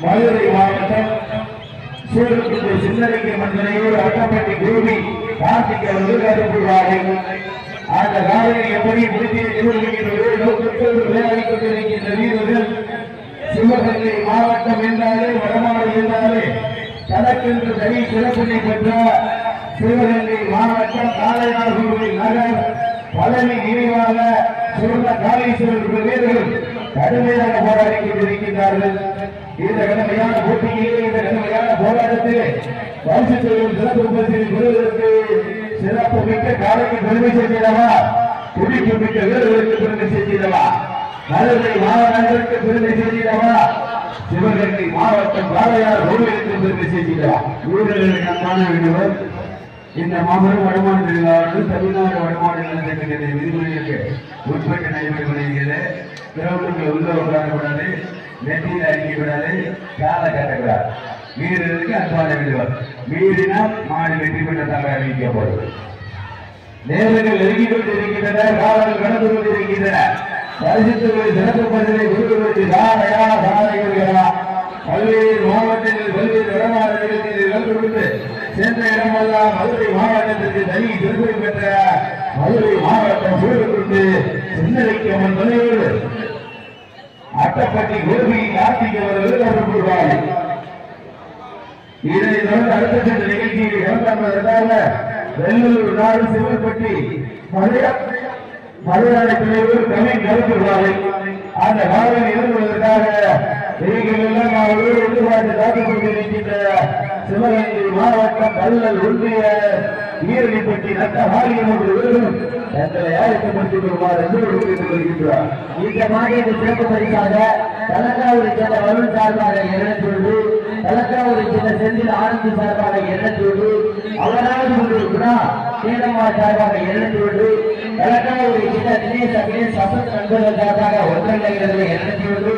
மதுரை மாவட்டம் சூரக்குடி சின்னலிங்க மந்தனையோடு அட்டப்பட்டி குருவி கார்த்திக் அவர்கள் கருப்புள்ளார்கள். அந்த காலையில் எப்படி விளையாடி கொண்டிருக்கின்ற வீரர்கள் சிவகங்கை மாவட்டம் என்றாலே வடமாடு என்றாலே தனக்கென்று தனி சிறப்பினை பெற்ற சிவகங்கை மாவட்டம் காளையார்கோவில் நகர் பழனி நினைவாக சிறந்த காளீஸ்வரர் வீரர்கள் கடுமையாக போராடி கொண்டிருக்கின்றார்கள். இந்த கடுமையான போட்டியிலே இந்த கடுமையான போராட்டத்திலே பரிசு தொழில் சிறப்பு பரிசில் பெறுவதற்கு சிறப்பு மிக்க காலைக்கு பெருமை செய்கிறவா, துடிப்பு மிக்க வீரர்களுக்கு பெருமை செய்கிறவா, மதுரை மாவட்டத்திற்கு பெருமை செய்கிறவா, சிவகங்கை மாவட்டம் காளையார் கோவிலுக்கு பெருமை செய்கிறவா. வீரர்களுக்கு அன்பான வேண்டுவர். இந்த மாபெரும் வடமாடு திருவிழாவில் தமிழ்நாடு வடமாடு நலத்திட்டத்தின் விதிமுறைகளுக்கு உட்பட்டு நடைபெறுகிறது. கிரௌண்டுக்குள்ள உள்ள உட்காரக்கூடாது, நெற்றியில் அடிக்கக்கூடாது, காலை கட்டக்கூடாது. வீரர்களுக்கு அன்பான வேண்டுவர். மீறினால் மாடு வெற்றி பெற்றதாக அறிவிக்கப்படும். நேரங்கள் நெருங்கிக் கொண்டிருக்கின்றன, காலங்கள் கடந்து கொண்டிருக்கின்றன. பரிசுத்தவர்களை சிறப்பு பரிசனை கொடுப்பதற்கு சாரையா சாரையா பல்வேறு மாவட்டங்களில் பல்வேறு வடமாடு நிகழ்ச்சியில் கலந்து கொண்டு சென்ற இடமெல்லாம் மதுரை மாவட்டத்திற்கு தனி சிறப்பு பெற்ற மதுரை மாவட்டம் சூழலுக்கு சின்னலிங்கம்மன் துணையோடு அட்டப்பட்டி கோபி கார்த்திக் அவர்கள் கருப்புள்ளார்கள். இதனை தொடர்ந்து அடுத்த சென்ற நிகழ்ச்சியில் கலந்தாடுவதற்காக வெள்ளூர் நாடு சிவப்பட்டி மதுரை தலைவர் கவின் கருப்புள்ளார்கள். அந்த காலையில் இறங்குவதற்காக நீங்கள் எல்லாம் அவர்களோடு எதிர்பார்த்து காத்துக் கொண்டிருக்கின்ற சிவகங்கை மாவட்டம் கல்லல் ஒன்றிய ஈரணிப்பட்டி நட்ட மாளியம் ஒன்று தங்களை ஆயத்தப்படுத்திக் கொள்வார் என்று தெரிவித்துக் கொள்கின்றார். இந்த மாநில சிறப்பு பரிசாக தலக்காவூரை சேர்ந்த வருண் சார்பாக 200, தலக்காவூரை சேர்ந்த செந்தில் ஆனந்த் சார்பாக 200, அவராது ஒன்று குணா சேனம்மா சார்பாக 200, தலக்காவூரை சேர்ந்த தினேஷ் அகிலேஷ் வசந்த் நண்பர்கள் சார்பாக 1,200,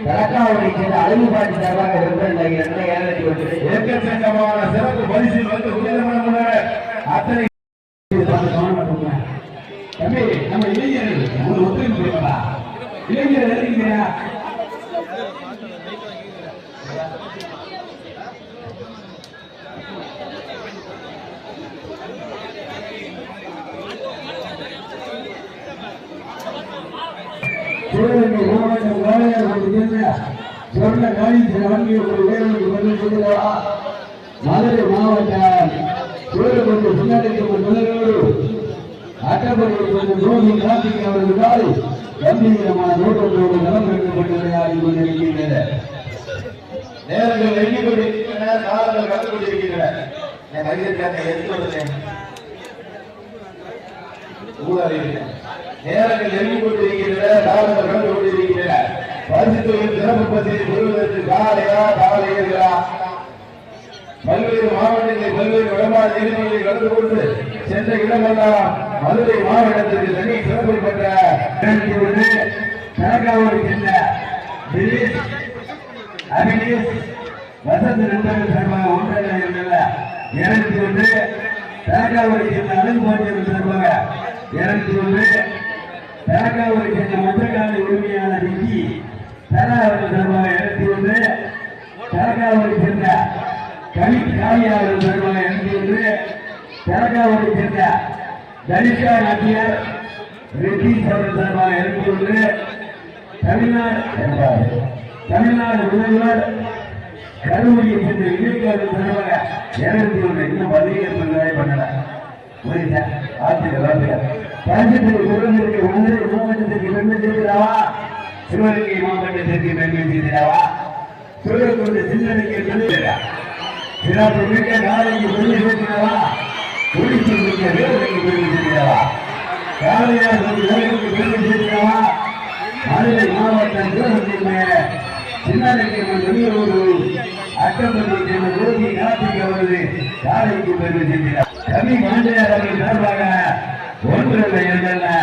தலக்காவூரை சேர்ந்த அழகுபாட்டி சார்பாக 1,200. எக்கச்சக்கமான சிறப்பு பரிசில் வந்து அத்தனை தம்பி நம்ம இளைஞர்கள் ஒரு ஒத்துழைப்பு செய்யப்பா. இளைஞர்கள் எழுதிக்கிறா சிவகங்கை மாவட்டம் காளையார் சொன்ன காளீஸ்வரர் வங்கிய ஒரு வேலைக்கு வந்து சொல்லுவா. மதுரை மாவட்டம் சூழலுக்கு சின்னலிங்கம்மன் துணையோடு அட்டப்பட்டி கோபி கார்த்திக் அவர்களால் கம்பீரமான நோக்கத்தோடு நலம் எடுக்கப்பட்டு ஆடி கொண்டிருக்கின்றன. நேரங்கள் எண்ணிக் கொண்டிருக்கின்றன, காலங்கள் கலந்து கொண்டிருக்கின்றன. நேரங்கள் எண்ணிக் கொண்டிருக்கின்றன, காலங்கள் கலந்து கொண்டிருக்கின்றன. பரிசு தொழில் சிறப்பு பரிசை பெறுவதற்கு காலையா காலையா பல்வேறு மாவட்டங்களில் பல்வேறு வடமாடு நிகழ்ச்சிகளில் கலந்து கொண்டு சென்ற இடமெல்லாம் மதுரை மாவட்டத்திற்கு தனி சிறப்பு பெற்ற தலக்காவூரை சேர்ந்த தினேஷ் அகிலேஷ் வசந்த் நண்பர்கள் சார்பாக 1,200, தலக்காவூரை சேர்ந்த அழகுபாட்டியர்கள் சார்பாக 201, தலக்காவூரை சேர்ந்த மற்றக்காலை உரிமையான விக்கி தரா அவர்கள் சார்பாக 201, தலக்காவூரை சேர்ந்த கவி காளியாளர்கள் சார்பாக 201, தலக்காவூரை சேர்ந்த தனிஷா நாட்டியார் ரெட்டி அவர்கள் சார்பாக 201, தமிழ்நாடு முதல்வர் கருமொழியை சேர்ந்த விஜயகாந்த் சார்பாக 201. இன்னும் பதினேழு பண்ணல புரியுதா? ஆட்சியர் பரிசத்தில் குழந்தைக்கு மதுரை மாவட்டத்திற்கு பெருமை செய்கிறாவா, சிவகங்கை மாவட்டத்திற்கு பெருமை செய்கிறாவா, சிவகங்கை சின்னலிங்க சொல்லுகிறா சிறப்பு மிக்க காலைக்கு பெருமை சேர்க்கிறவா, துடிப்பு மிக்க வேலைக்கு பெருமை செய்கிறவா, காலையார் வேலைக்கு பெருமை சேர்க்கிறவா, மதுரை மாவட்டம் சிவகங்கை சின்னலிங்கம்மன் துணையோடு அட்டப்பட்டி சேர்ந்த கோபி கார்த்திக் அவரது காலைக்கு பெருமை செய்கிறார். கவி மாண்டையார் அவர்கள் சார்பாக 1,201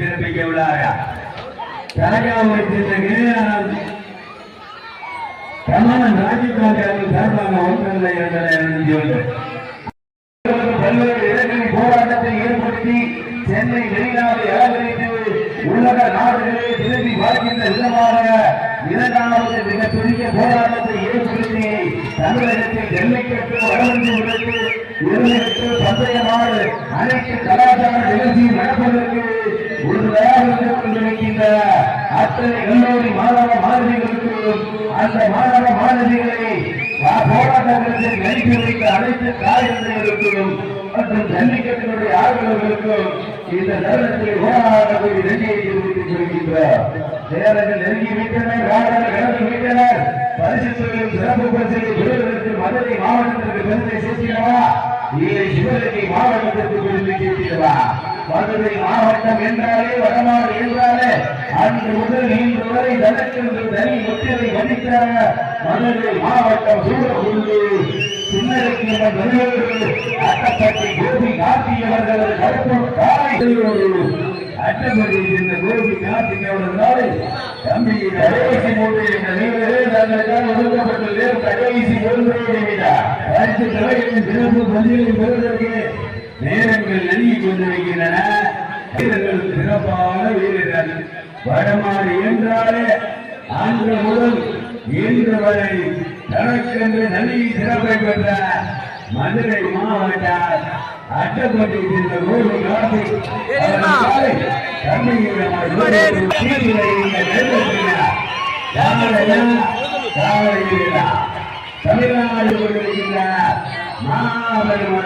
சிறப்பிக்க உள்ளார்கள். தலக்காவூரை சேர்ந்த கமலன் ராஜீவ்காந்தி அவர்கள் சார்பாக 1,201. பல்வேறு இடங்களில் போராட்டத்தை ஏற்படுத்தி சென்னை வெளிநாடு அலங்கரித்து உலக நாடுகளை திரும்பி பார்க்கின்ற விதமாக இரண்டாவது மிகப்பெரிய போராட்டத்தை ஏற்படுத்தி தமிழகத்தில் ஜல்லிக்கட்டு வடமஞ்சு விளக்கு இருநெட்டு பந்தயமாடு அனைத்து கலாச்சார நிகழ்ச்சியும் நடப்பதற்கு உறுதியாக கொண்டிருக்கின்ற அத்தனை கல்லூரி மாணவ மாணவிகளுக்கும் அந்த மாணவ மாணவிகளை போராட்டங்களுக்கு அனுப்பி வைத்த அனைத்து காரியங்களுக்கும் மற்றும் ஜல்லிக்கட்டினுடைய ஆர்வலர்களுக்கும் இந்த தருணத்தில் போராட்டத்தை நன்றியை தெரிவித்துக் கொள்கின்றார். நேரங்கள் நெருங்கிவிட்டனர், வாகனங்கள் கடந்துவிட்டனர். பரிசுத்தொழிலும் சிறப்பு பரிசை பெறுவதற்கு மதுரை மாவட்டத்திற்கு பெருமை சேர்க்கிறவா இல்லை சிவகங்கை மாவட்டத்திற்கு பெருமை சேர்க்கிறவா? மதுரை மாவட்டம் என்றாலே வடமாறு என்றாலே அன்று முதல் இன்று வரை தனக்கென்று தனி முத்திரை வகித்த மதுரை மாவட்டம் சூழல் சின்னருக்கு அட்டப்பட்டி கோபி கார்த்திகவர்களது கருப்பு காலை அட்டப்படி இந்த கோபி கார்த்திகவர்களால் தம்பியை கடைசி மூன்று என்ற நீங்களே தங்களுக்காக ஒதுக்கப்பட்டுள்ளே கடைசி ஒன்றை பரிசு தலைவரின் சிறப்பு பந்திகளை பெறுவதற்கு நேரங்கள் நெருங்கிக் கொண்டிருக்கின்றன. வீரர்கள் சிறப்பான வீரர்கள். வடமாறு என்றாலே அன்று முதல் இன்று வரை தனக்கென்று தனி சிறப்பை பெற்ற மதுரை மாவட்டம் அட்டப்பட்டி சென்ற கோபி கார்த்திக் தமிழ்நாடு கொண்டிருக்கின்ற மாபெரும்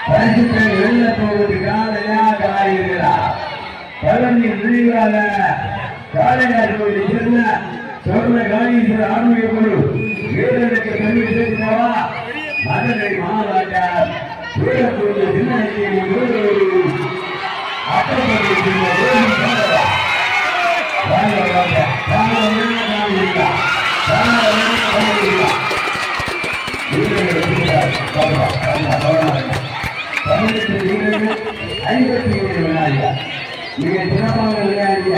பரிசுத்தை வெள்ளப்போவது காலையா காய்கிறார். பழனி விரிவாக காளையார் கோயிலை சேர்ந்த சொர்ண காளீஸ்வரர் ஆன்மீக குழு வீரர்களுக்கு பெருமை சேர்க்கிறவா மதுரை மாவட்டம் வீரக்குழு சின்னி மிக சிறப்பாக விளையாடிய